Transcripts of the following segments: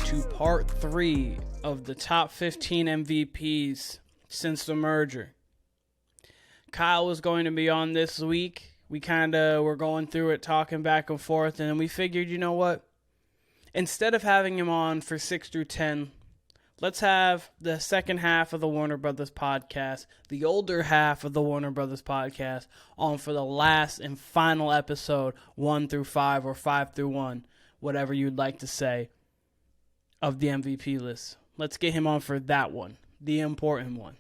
into part 3 of the top 15 MVPs since the merger. Kyle was going to be on this week. We kind of were going through it, talking back and forth, and we figured, you know what? Instead of having him on for 6 through 10, let's have the second half of the Warner Brothas podcast, the older half of the Warner Brothas podcast, on for the last and final episode, 1 through 5 or 5 through 1, whatever you'd like to say, of the MVP list. Let's get him on for that one, the important one,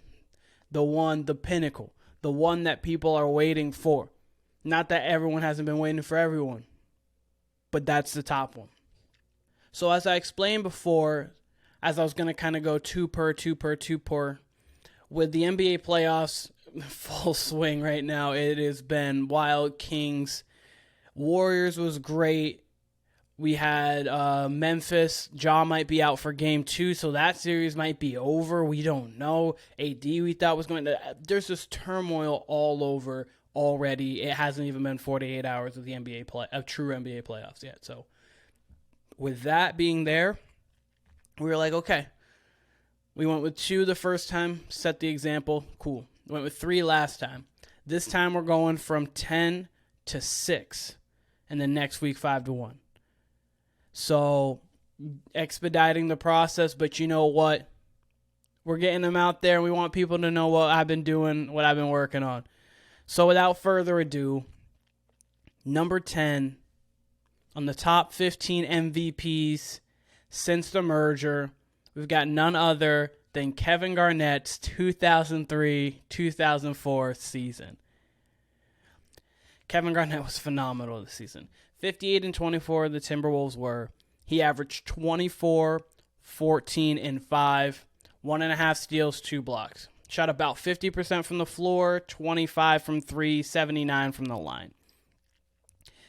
the pinnacle, the one that people are waiting for. Not that everyone hasn't been waiting for everyone, but that's the top one. So as I explained before, as I was going to kind of go two per, with the NBA playoffs full swing right now, it has been wild. Kings, Warriors was great. We had Memphis. Ja might be out for game 2, so that series might be over. We don't know. AD we thought was going to... There's just turmoil all over already. It hasn't even been 48 hours of the true NBA playoffs yet. So with that being there, we were like, okay. We went with 2 the first time, set the example. Cool. We went with 3 last time. This time we're going from 10 to 6. And then next week, 5 to 1. So, expediting the process, but you know what? We're getting them out there, and we want people to know what I've been doing, what I've been working on. So, without further ado, number 10 on the top 15 MVPs since the merger, we've got none other than Kevin Garnett's 2003-2004 season. Kevin Garnett was phenomenal this season. 58 and 24 the Timberwolves were. He averaged 24, 14, and 5, 1.5 steals, 2 blocks. Shot about 50% from the floor, 25 from 3, 79 from the line.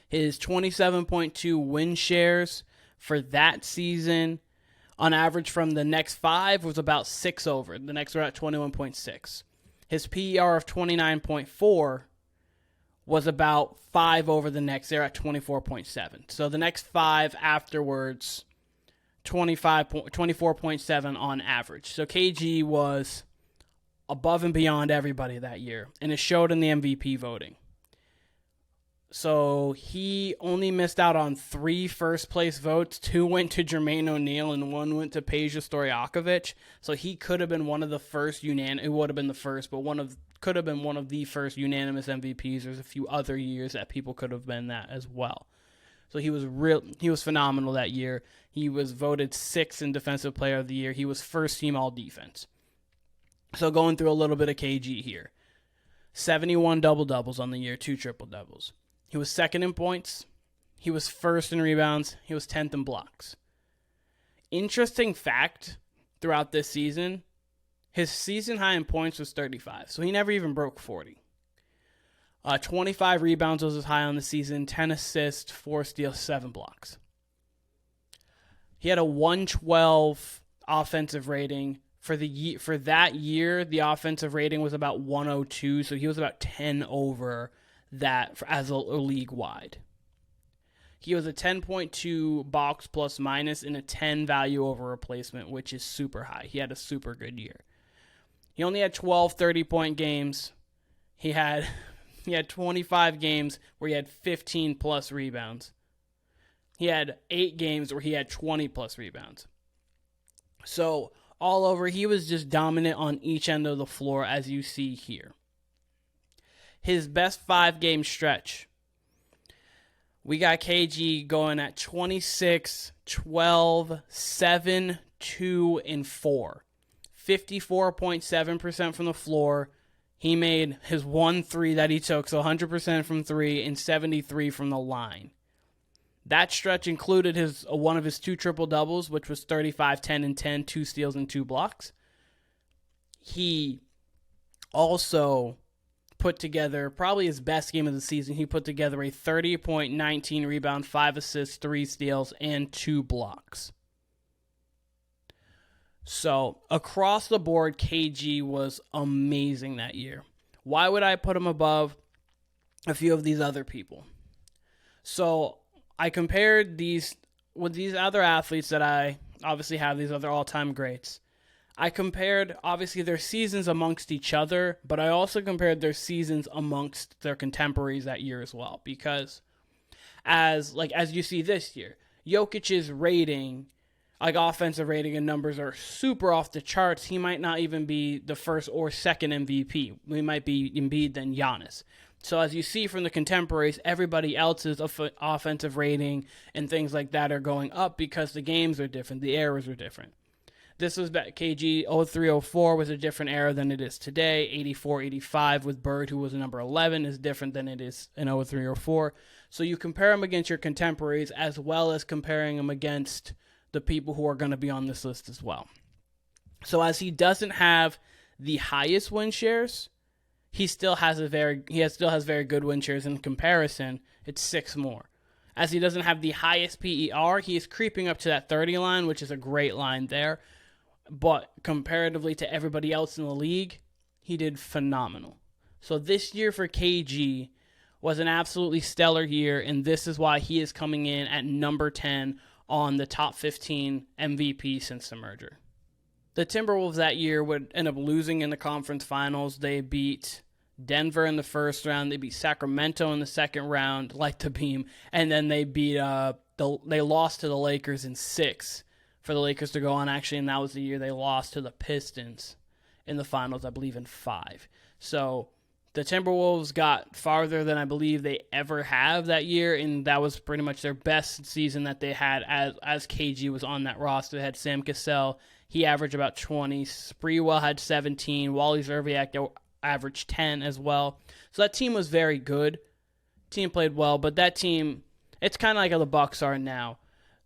His 27.2 win shares for that season, on average from the next 5, was about 6 over. The next were at 21.6. His PER of 29.4 was about 5 over the next. They're at 24.7. So the next 5 afterwards, 24.7 on average. So KG was above and beyond everybody that year, and it showed in the MVP voting. So he only missed out on 3 first-place votes. 2 went to Jermaine O'Neal, and 1 went to Peja Stojakovic. So he could have been one of the first it would have been the first, but could have been one of the first unanimous MVPs. There's a few other years that people could have been that as well. So he was phenomenal that year. He was voted 6th in Defensive Player of the Year. He was first team all defense. So going through a little bit of KG here. 71 double-doubles on the year, 2 triple-doubles. He was 2nd in points. He was 1st in rebounds. He was 10th in blocks. Interesting fact throughout this season, his season high in points was 35, so he never even broke 40. 25 rebounds was his high on the season, 10 assists, 4 steals, 7 blocks. He had a 112 offensive rating. For that year, the offensive rating was about 102, so he was about 10 over that as a league-wide. He was a 10.2 box plus minus and a 10 value over replacement, which is super high. He had a super good year. He only had 12 30-point games. He had 25 games where he had 15-plus rebounds. He had 8 games where he had 20-plus rebounds. So, all over, he was just dominant on each end of the floor, as you see here. His best 5-game stretch, we got KG going at 26, 12, 7, 2, and 4. 54.7% from the floor. He made his 1 3 that he took, so 100% from 3 and 73 from the line. That stretch included one of his 2 triple-doubles, which was 35, 10, and 10, 2 steals and 2 blocks. He also put together probably his best game of the season. He put together a 30.19 rebound, 5 assists, 3 steals, and 2 blocks. So, across the board, KG was amazing that year. Why would I put him above a few of these other people? So, I compared these with these other athletes that I obviously have these other all-time greats. I compared, obviously, their seasons amongst each other, but I also compared their seasons amongst their contemporaries that year as well. Because as you see this year, Jokic's rating, like offensive rating and numbers, are super off the charts. He might not even be the first or second MVP. We might be Embiid than Giannis. So as you see from the contemporaries, everybody else's offensive rating and things like that are going up because the games are different, the eras are different. This was back KG 03-04 was a different era than it is today. 84-85 with Bird, who was number 11, is different than it is in 03-04. So you compare them against your contemporaries as well as comparing them against the people who are going to be on this list as well. So as he doesn't have the highest win shares, he still has very good win shares in comparison. It's 6 more. As he doesn't have the highest PER, he is creeping up to that 30 line, which is a great line there. But comparatively to everybody else in the league, he did phenomenal. So this year for KG was an absolutely stellar year, and this is why he is coming in at number 10 on the top 15 MVP since the merger. The Timberwolves that year would end up losing in the conference finals. They beat Denver in the first round. They beat Sacramento in the second round, like the beam. And then they they lost to the Lakers in 6 for the Lakers to go on, actually. And that was the year they lost to the Pistons in the finals, I believe, in 5. So the Timberwolves got farther than I believe they ever have that year, and that was pretty much their best season that they had as KG was on that roster. They had Sam Cassell. He averaged about 20. Sprewell had 17. Wally Zerbiak averaged 10 as well. So that team was very good. Team played well, but that team, it's kind of like how the Bucks are now.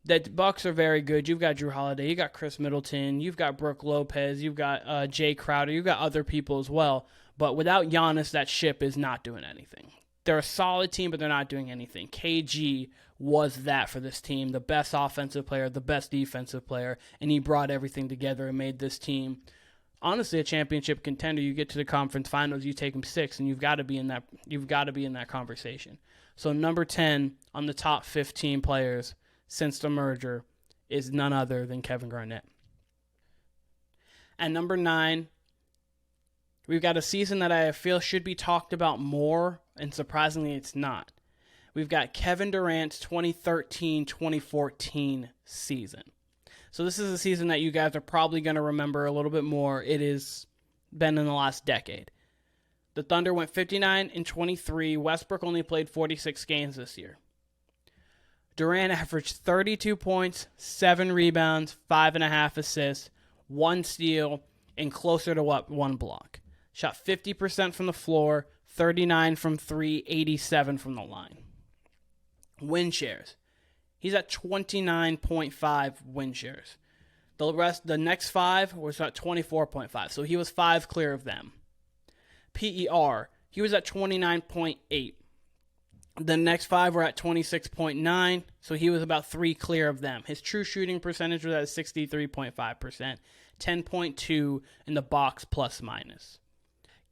The Bucks are very good. You've got Drew Holiday. You got Chris Middleton. You've got Brook Lopez. You've got Jay Crowder. You've got other people as well. But without Giannis, that ship is not doing anything. They're a solid team, but they're not doing anything. KG was that for this team, the best offensive player, the best defensive player, and he brought everything together and made this team, honestly, a championship contender. You get to the conference finals, you take them 6, and you've got to be in that conversation. So number 10 on the top 15 players since the merger is none other than Kevin Garnett. At number 9, we've got a season that I feel should be talked about more, and surprisingly it's not. We've got Kevin Durant's 2013-2014 season. So this is a season that you guys are probably going to remember a little bit more. It has been in the last decade. The Thunder went 59-23. Westbrook only played 46 games this year. Durant averaged 32 points, 7 rebounds, 5.5 assists, 1 steal, and closer to 1 block. Shot 50% from the floor, 39 from 3, 87 from the line. Win shares. He's at 29.5 win shares. The next 5 was at 24.5, so he was 5 clear of them. PER, he was at 29.8. The next 5 were at 26.9, so he was about 3 clear of them. His true shooting percentage was at 63.5%, 10.2 in the box plus minus.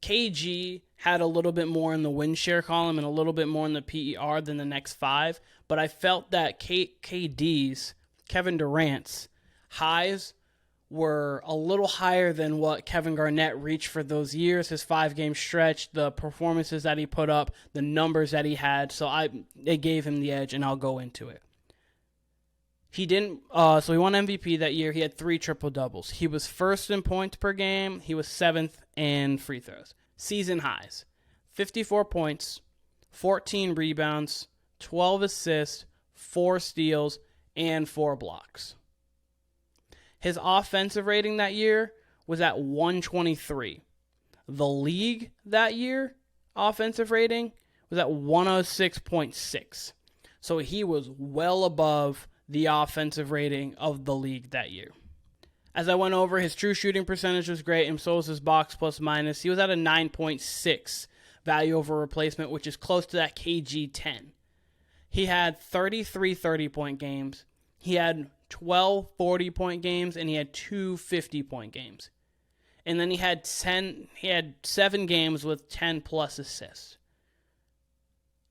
KG had a little bit more in the win share column and a little bit more in the PER than the next 5, but I felt that KD's, Kevin Durant's, highs were a little higher than what Kevin Garnett reached for those years, his 5-game stretch, the performances that he put up, the numbers that he had, so they gave him the edge, and I'll go into it. He didn't. So he won MVP that year. He had 3 triple-doubles. He was first in points per game. He was 7th in free throws. Season highs: 54 points, 14 rebounds, 12 assists, 4 steals, and 4 blocks. His offensive rating that year was at 123. The league that year, offensive rating, was at 106.6. So he was well above the offensive rating of the league that year. As I went over, his true shooting percentage was great, and so was his box plus minus. He was at a 9.6 value over replacement, which is close to that KG 10. He had 33 30-point games. He had 12 40-point games, and he had 2 50-point games. And then he had 7 games with 10-plus assists.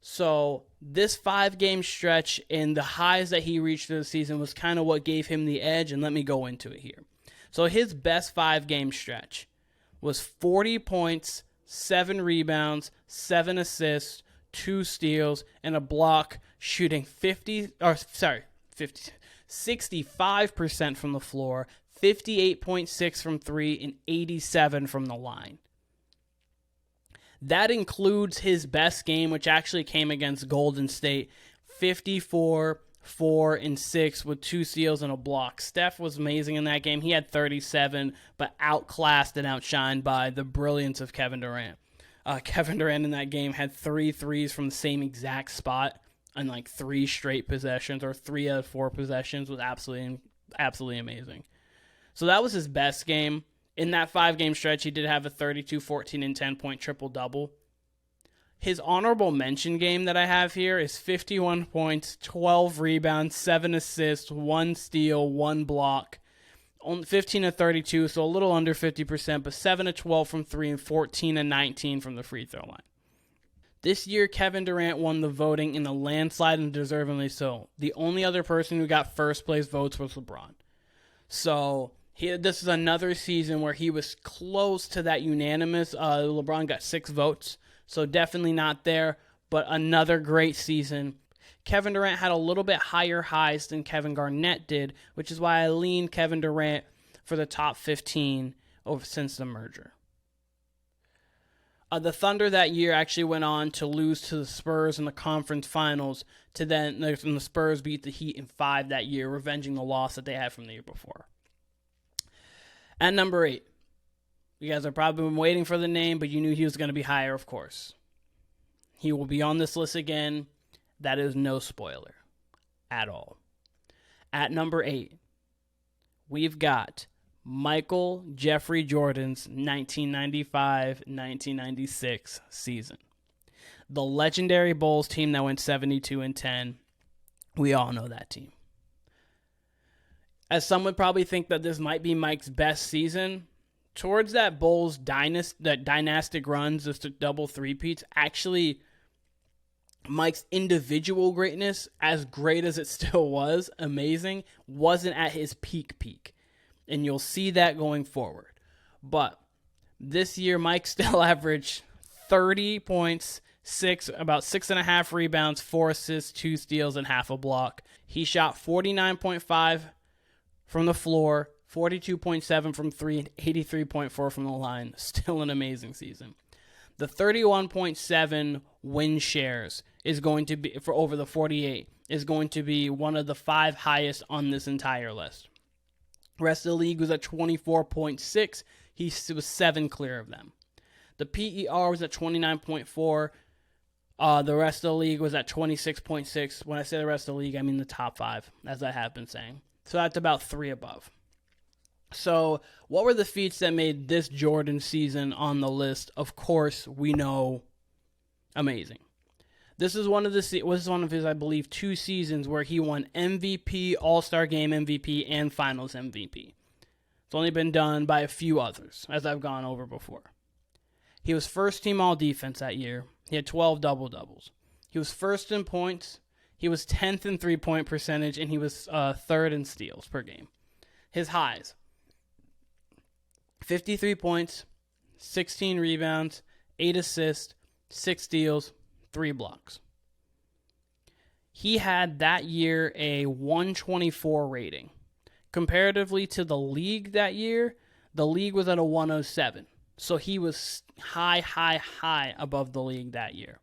So this 5-game stretch and the highs that he reached through the season was kind of what gave him the edge, and let me go into it here. So his best 5-game stretch was 40 points, 7 rebounds, 7 assists, 2 steals, and a block, shooting 65% from the floor, 58.6 from 3, and 87 from the line. That includes his best game, which actually came against Golden State, 54, 4, and 6 with 2 steals and a block. Steph was amazing in that game. He had 37, but outclassed and outshined by the brilliance of Kevin Durant. Kevin Durant in that game had 3 threes from the same exact spot on like 3 straight possessions, or 3 out of 4 possessions. Was absolutely amazing. So that was his best game. In that 5-game stretch, he did have a 32, 14, and 10-point triple-double. His honorable mention game that I have here is 51 points, 12 rebounds, 7 assists, 1 steal, 1 block. 15 of 32, so a little under 50%, but 7 of 12 from 3 and 14 of 19 from the free throw line. This year, Kevin Durant won the voting in a landslide, and deservingly so. The only other person who got first place votes was LeBron. So this is another season where he was close to that unanimous. LeBron got 6 votes, so definitely not there, but another great season. Kevin Durant had a little bit higher highs than Kevin Garnett did, which is why I leaned Kevin Durant for the top 15 since the merger. The Thunder that year actually went on to lose to the Spurs in the conference finals, and the Spurs beat the Heat in 5 that year, revenging the loss that they had from the year before. At number 8, you guys have probably been waiting for the name, but you knew he was going to be higher, of course. He will be on this list again. That is no spoiler at all. At number 8, we've got Michael Jeffrey Jordan's 1995-1996 season. The legendary Bulls team that went 72-10. We all know that team. As some would probably think that this might be Mike's best season, towards that Bulls dynastic runs, just double three-peats, actually Mike's individual greatness, as great as it still was, amazing, wasn't at his peak. And you'll see that going forward. But this year, Mike still averaged 30 points, about 6.5 rebounds, 4 assists, 2 steals, and half a block. He shot 49.5 from the floor, 42.7 from 3, and 83.4 from the line. Still an amazing season. The 31.7 win shares is going to be, for over the 48, is going to be one of the 5 highest on this entire list. The rest of the league was at 24.6. He was 7 clear of them. The PER was at 29.4. The rest of the league was at 26.6. When I say the rest of the league, I mean the top 5, as I have been saying. So that's about 3 above. So what were the feats that made this Jordan season on the list? Of course, we know amazing. This is one of his, I believe, 2 seasons where he won MVP, All-Star Game MVP, and Finals MVP. It's only been done by a few others, as I've gone over before. He was first team All-Defense that year. He had 12 double-doubles. He was first in points. He was 10th in three-point percentage, and he was 3rd in steals per game. His highs: 53 points, 16 rebounds, 8 assists, 6 steals, 3 blocks. He had that year a 124 rating. Comparatively to the league that year, the league was at a 107. So he was high above the league that year.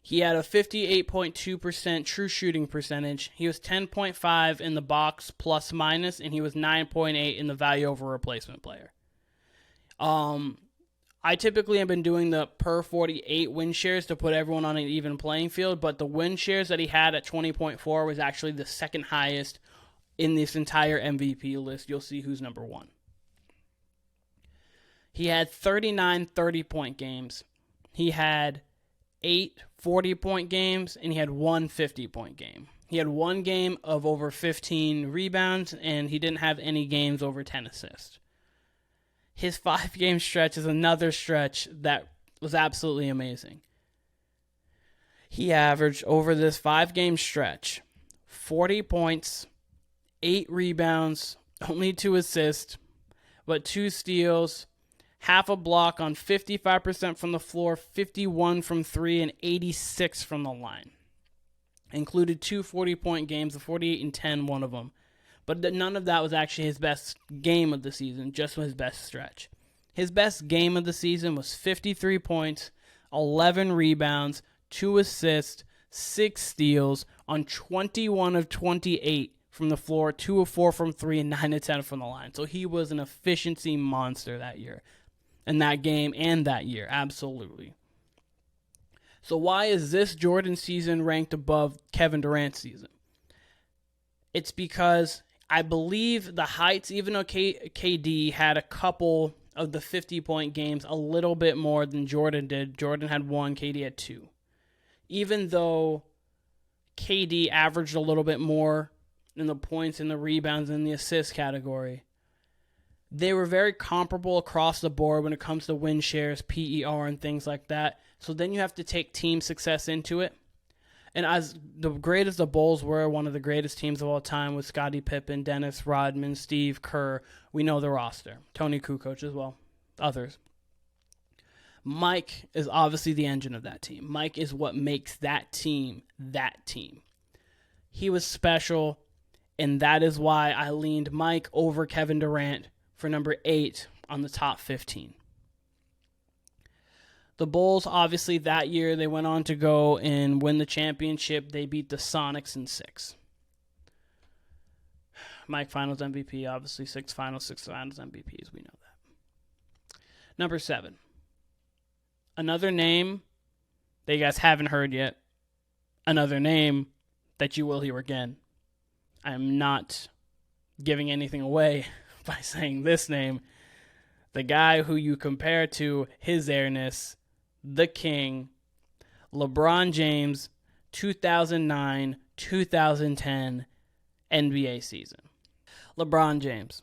He had a 58.2% true shooting percentage. He was 10.5 in the box plus minus, and he was 9.8 in the value over replacement player. I typically have been doing the per 48 win shares to put everyone on an even playing field, but the win shares that he had at 20.4 was actually the second highest in this entire MVP list. You'll see who's number 1. He had 39 30-point games. He had 8 40-point games, and he had 1 50-point game. He had 1 game of over 15 rebounds, and he didn't have any games over 10 assists. His 5-game stretch is another stretch that was absolutely amazing. He averaged over this 5-game stretch 40 points, 8 rebounds, only 2 assists, but 2 steals, half a block on 55% from the floor, 51 from 3, and 86 from the line. Included 2 40-point games, a 48 and 10, one of them. But none of that was actually his best game of the season, just his best stretch. His best game of the season was 53 points, 11 rebounds, 2 assists, 6 steals on 21 of 28 from the floor, 2 of 4 from 3, and 9 of 10 from the line. So he was an efficiency monster that year. In that game and that year, absolutely. So why is this Jordan season ranked above Kevin Durant's season? It's because I believe the heights, even though KD had a couple of the 50-point games a little bit more than Jordan did. Jordan had 1, KD had 2. Even though KD averaged a little bit more in the points and the rebounds and the assist category, they were very comparable across the board when it comes to win shares, PER, and things like that. So then you have to take team success into it. And as the great as the Bulls were, one of the greatest teams of all time with Scottie Pippen, Dennis Rodman, Steve Kerr, we know the roster. Tony Kukoc as well, others. Mike is obviously the engine of that team. Mike is what makes that team that team. He was special, and that is why I leaned Mike over Kevin Durant for number 8 on the top 15. The Bulls, obviously, that year, they went on to go and win the championship. They beat the Sonics in 6. Mike Finals MVP, obviously, 6 Finals MVPs. We know that. Number 7. Another name that you guys haven't heard yet. Another name that you will hear again. I am not giving anything away by saying this name. The guy who you compare to his airness, the king, LeBron James, 2009-2010 NBA season. LeBron James,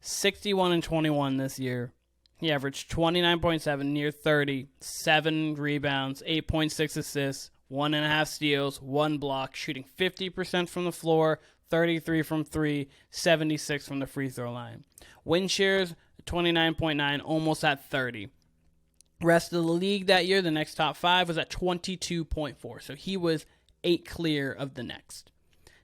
61-21 this year. He averaged 29.7, near 30, 7 rebounds, 8.6 assists, 1.5 steals, 1 block, shooting 50% from the floor, 33 from 3, 76 from the free throw line. Win shares, 29.9, almost at 30. Rest of the league that year, the next top 5 was at 22.4. So he was 8 clear of the next.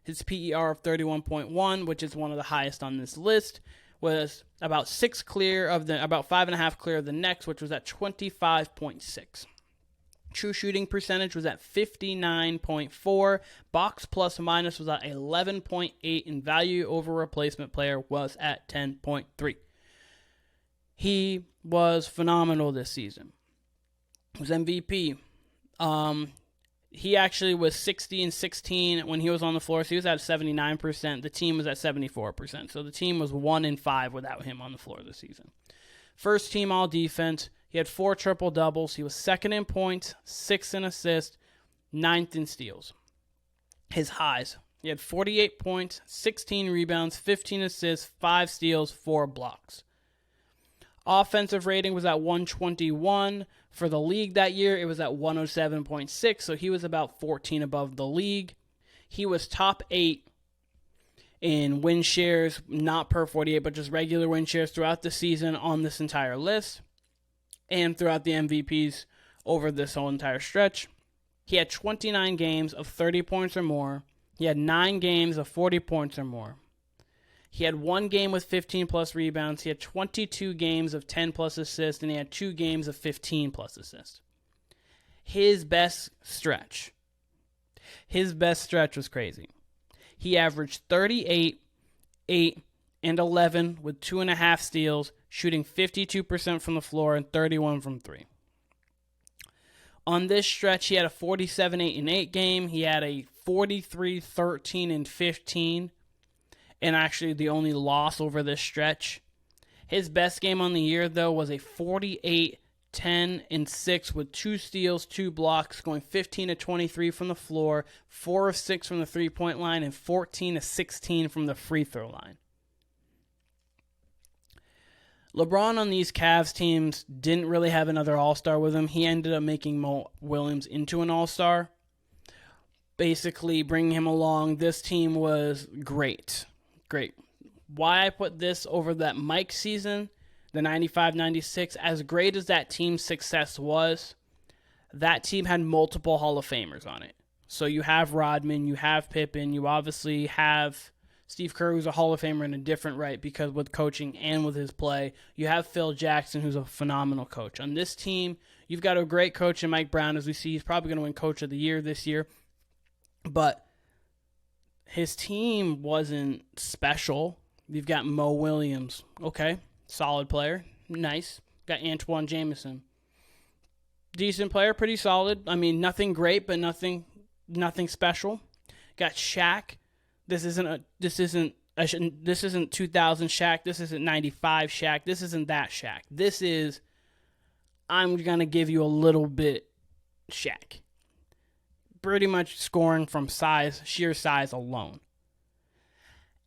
His PER of 31.1, which is one of the highest on this list, was about 6 clear of the, about 5.5 clear of the next, which was at 25.6. True shooting percentage was at 59.4. Box plus minus was at 11.8, and value over replacement player was at 10.3. He was phenomenal this season. He was MVP. He actually was 60-16 when he was on the floor, so he was at 79%. The team was at 74%, so the team was 1-5 without him on the floor this season. First team all defense. He had 4 triple-doubles. He was 2nd in points, 6th in assists, 9th in steals. His highs. He had 48 points, 16 rebounds, 15 assists, 5 steals, 4 blocks. Offensive rating was at 121. For the league that year, it was at 107.6, so he was about 14 above the league. He was top 8 in win shares, not per 48, but just regular win shares throughout the season on this entire list and throughout the MVPs over this whole entire stretch. He had 29 games of 30 points or more. He had 9 games of 40 points or more. He had 1 game with 15-plus rebounds. He had 22 games of 10-plus assists, and he had 2 games of 15-plus assists. His best stretch was crazy. He averaged 38, 8, and 11 with 2.5 steals, shooting 52% from the floor and 31 from 3. On this stretch, he had a 47, 8, and 8 game. He had a 43, 13, and 15. And actually the only loss over this stretch. His best game on the year, though, was a 48, 10, and 6 with 2 steals, 2 blocks, going 15-23 from the floor, 4 of 6 from the three-point line, and 14-16 from the free throw line. LeBron on these Cavs teams didn't really have another all-star with him. He ended up making Mo Williams into an all-star, basically bringing him along. This team was great. Great. Why I put this over that Mike season, the 95-96, as great as that team's success was, that team had multiple Hall of Famers on it. So you have Rodman, you have Pippen, you obviously have Steve Kerr, who's a Hall of Famer in a different right because with coaching and with his play. You have Phil Jackson, who's a phenomenal coach. On this team, you've got a great coach in Mike Brown. As we see, he's probably going to win Coach of the Year this year. But his team wasn't special. You've got Mo Williams. Okay, solid player. Nice. Got Antoine Jameson. Decent player, pretty solid. I mean, nothing great, but nothing special. Got Shaq. This isn't 2000 Shaq. This isn't 95 Shaq. This isn't that Shaq. This is, I'm going to give you a little bit Shaq. Pretty much scoring from size, sheer size alone.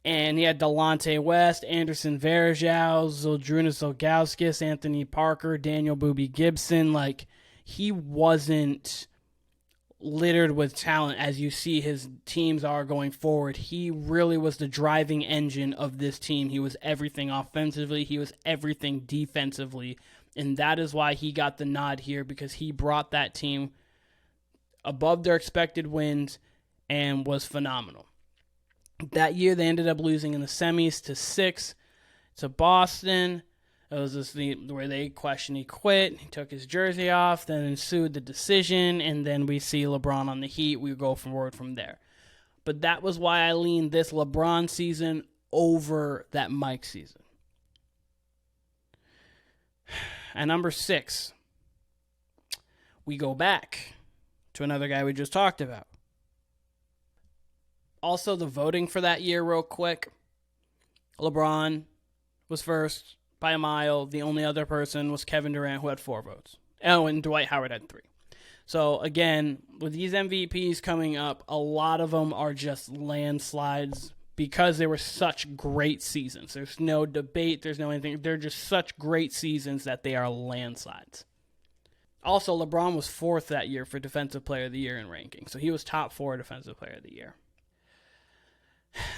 And he had Delonte West, Anderson Varejao, Zydrunas Ilgauskas, Anthony Parker, Daniel Boobie Gibson. Like, he wasn't littered with talent as you see his teams are going forward. He really was the driving engine of this team. He was everything offensively. He was everything defensively. And that is why he got the nod here, because he brought that team above their expected wins and was phenomenal. That year, they ended up losing in the semis to Boston. It was just where they questioned he quit. He took his jersey off. Then ensued the decision, and then we see LeBron on the Heat. We go forward from there. But that was why I leaned this LeBron season over that Mike season. At number 6, we go back to another guy we just talked about. Also, the voting for that year, real quick. LeBron was first by a mile. The only other person was Kevin Durant, who had 4 votes. Oh, and Dwight Howard had 3. So, again, with these MVPs coming up, a lot of them are just landslides because they were such great seasons. There's no debate. There's no anything. They're just such great seasons that they are landslides. Also, LeBron was 4th that year for Defensive Player of the Year in ranking. So he was top 4 Defensive Player of the Year.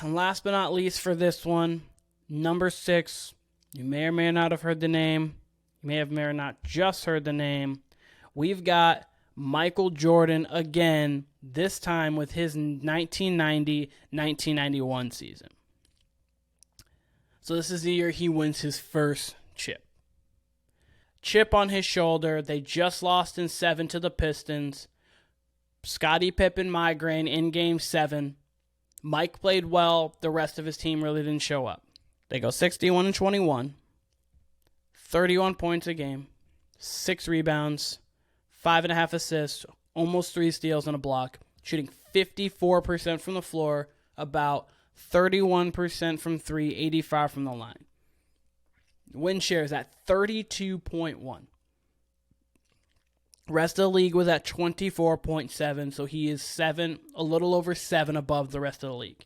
And last but not least for this one, number 6, you may or may not have heard the name. You may or not just heard the name. We've got Michael Jordan again, this time with his 1990-1991 season. So this is the year he wins his first chip. Chip on his shoulder. They just lost in 7 to the Pistons. Scottie Pippen migraine in Game 7. Mike played well. The rest of his team really didn't show up. They go 61-21, 31 points a game, 6 rebounds, 5.5 assists, almost 3 steals and a block, shooting 54% from the floor, about 31% from 3, 85 from the line. Win share is at 32.1. Rest of the league was at 24.7, so he is a little over 7 above the rest of the league.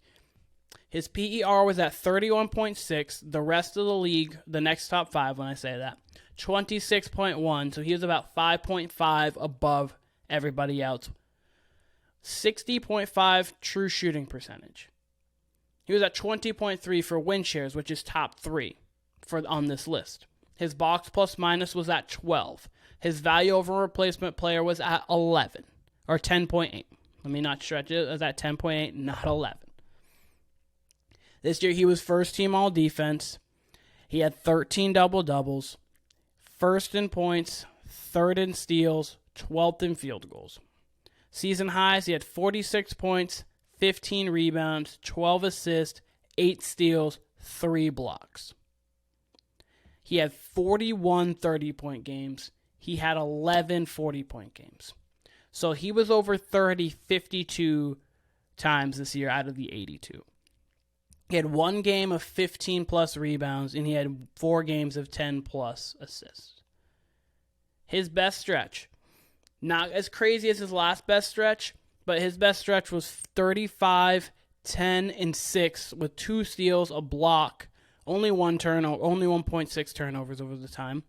His PER was at 31.6. The rest of the league, the next top 5 when I say that, 26.1, so he was about 5.5 above everybody else. 60.5 true shooting percentage. He was at 20.3 for win shares, which is top 3 on this list. His box plus minus was at 12. His value over replacement player was at 11, or 10.8. Let me not stretch it. It was at 10.8, not 11. This year, he was first team all defense. He had 13 double-doubles, first in points, third in steals, 12th in field goals. Season highs, he had 46 points, 15 rebounds, 12 assists, 8 steals, 3 blocks. He had 41 30-point games. He had 11 40-point games. So he was over 30 52 times this year out of the 82. He had 1 game of 15-plus rebounds, and he had 4 games of 10-plus assists. His best stretch, not as crazy as his last best stretch, but his best stretch was 35, 10, and 6 with 2 steals, a block, Only 1.6 turnovers over the time.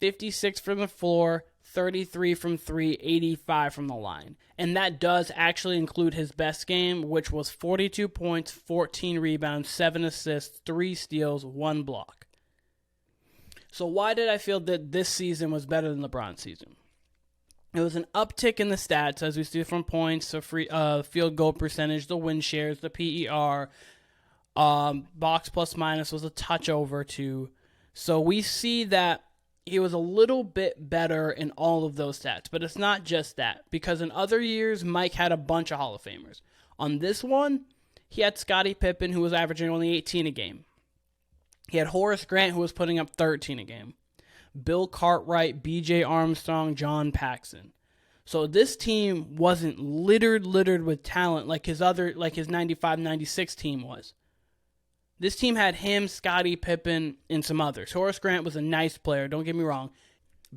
56 from the floor, 33 from 3, 85 from the line. And that does actually include his best game, which was 42 points, 14 rebounds, 7 assists, 3 steals, 1 block. So why did I feel that this season was better than LeBron's season? It was an uptick in the stats, as we see from points, the field goal percentage, the win shares, the PER, box plus minus was a touch over too. So we see that he was a little bit better in all of those stats. But it's not just that, because in other years, Mike had a bunch of Hall of Famers. On this one, he had Scottie Pippen, who was averaging only 18 a game. He had Horace Grant, who was putting up 13 a game. Bill Cartwright, B.J. Armstrong, John Paxson. So this team wasn't littered with talent like his 95-96 team was. This team had him, Scottie Pippen, and some others. Horace Grant was a nice player, don't get me wrong.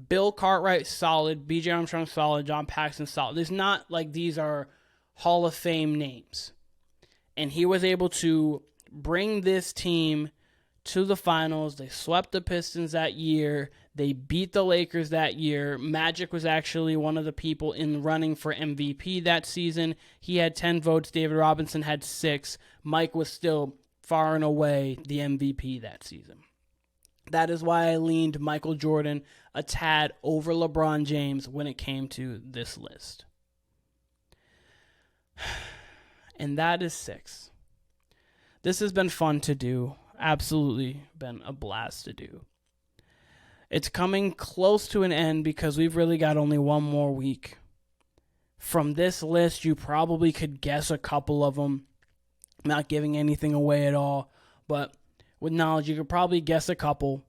Bill Cartwright, solid. B.J. Armstrong, solid. John Paxson, solid. It's not like these are Hall of Fame names. And he was able to bring this team to the finals. They swept the Pistons that year. They beat the Lakers that year. Magic was actually one of the people in the running for MVP that season. He had 10 votes. David Robinson had 6. Mike was still far and away the MVP that season. That is why I leaned Michael Jordan a tad over LeBron James when it came to this list. And that is 6. This has been fun to do. Absolutely been a blast to do. It's coming close to an end because we've really got only one more week. From this list, you probably could guess a couple of them. I'm not giving anything away at all, but with knowledge, you could probably guess a couple.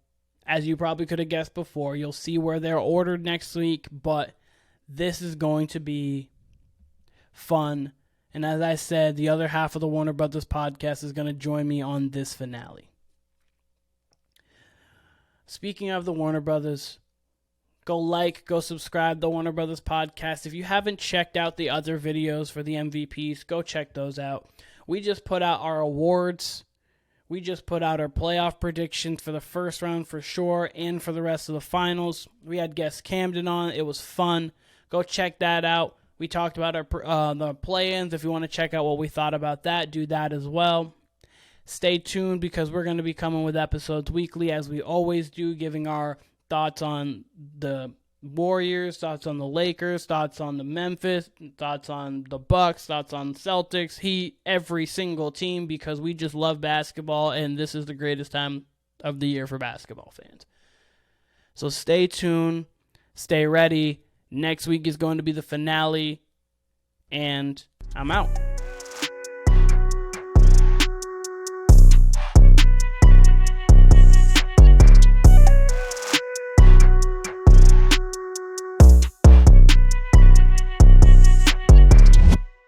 As you probably could have guessed before, you'll see where they're ordered next week, but this is going to be fun. And as I said, the other half of the Warner Brothas podcast is going to join me on this finale. Speaking of the Warner Brothas, go subscribe to the Warner Brothas podcast. If you haven't checked out the other videos for the MVPs, go check those out. We just put out our awards. We just put out our playoff predictions for the first round for sure and for the rest of the finals. We had guest Camden on. It was fun. Go check that out. We talked about our the play-ins. If you want to check out what we thought about that, do that as well. Stay tuned because we're going to be coming with episodes weekly as we always do, giving our thoughts on the Warriors, thoughts on the Lakers, thoughts on the Memphis, thoughts on the Bucks, thoughts on Celtics, Heat, every single team because we just love basketball and this is the greatest time of the year for basketball fans. So stay tuned, stay ready. Next week is going to be the finale, and I'm out.